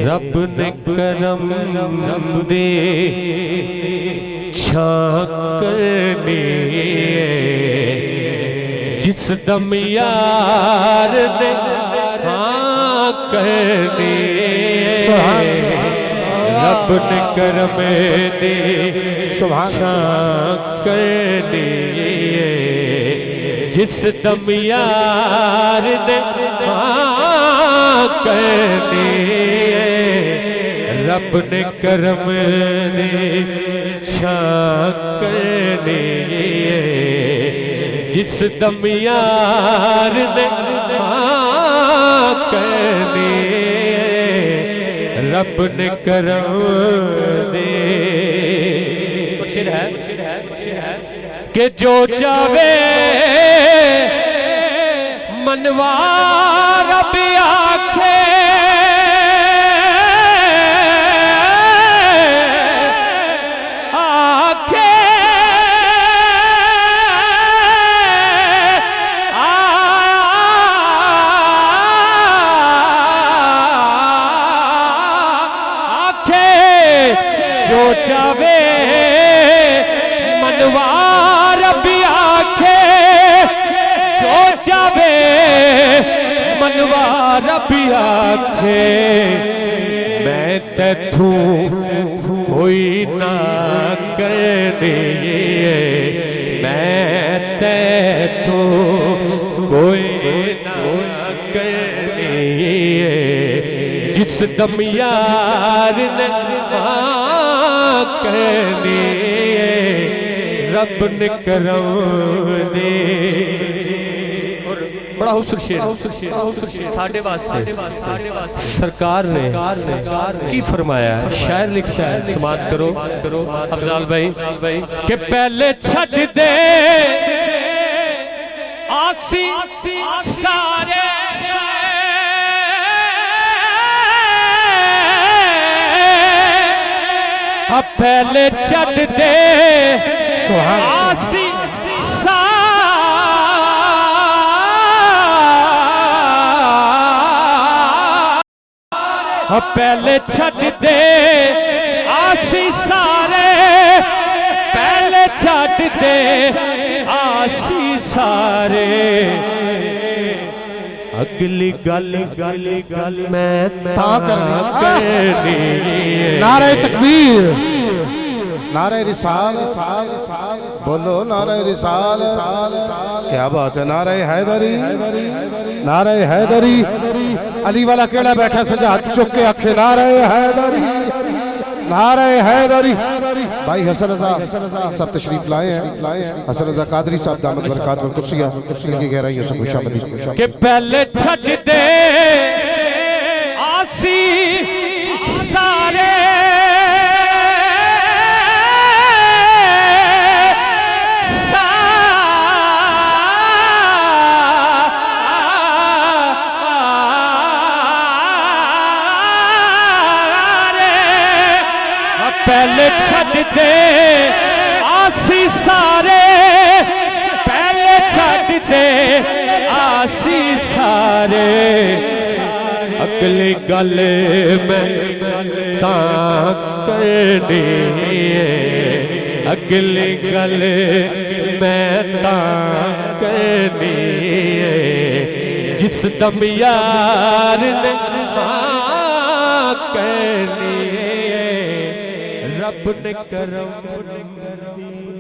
रब ने करम दे छाक करनी जिस दम यार ने हाँ करनी रब ने करम दे छाक करनी जिस दम यार ने हाँ करनी रब ने करम दे छाक करनी जिस दम यार ने हाँ करनी रब ने करम दे कि जो जावे मनवार रब आखे जो चावे मनवार भी आखे जो चावे मनवार भी आखे मैं तैथू कोई ना करनी मैं तैथू कोई ना करनी जिस दम यार ने करनी रब ने करम दे। और बड़ा खूबसूरत शेर साढ़े वास्ते सरकार ने की फरमाया है। शायर लिखता है समात करो अफजाल भाई के पहले छड़ दे आसी सारे अब पहले छड़ दे आसी अब पहले छड़ दे आसी सारे पहले छड़ दे आसी सारे अगली गल मैं ता करनी नारे तकबीर नारे रिसाल बोलो नारे रिसाल क्या बात है नारे हैदरी अली वाला केड़ा बैठा सजा हाथ चुक के आखे नारे हैदरी भाई हसन रजा सब तशरीफ लाए हैं हसन रजा कादरी साहब दामद बरकात व कुर्सियां की गहराइयों से खुशामदीद के पहले छड़ दे आसी सारे पहले छड़ दे आसी सारे पहले छड़ दे आसी सारे अगली गल मैं तां करनी अगली गल मैं तां करनी जिस दम यार ने हाँ करनी रब ने करम दी।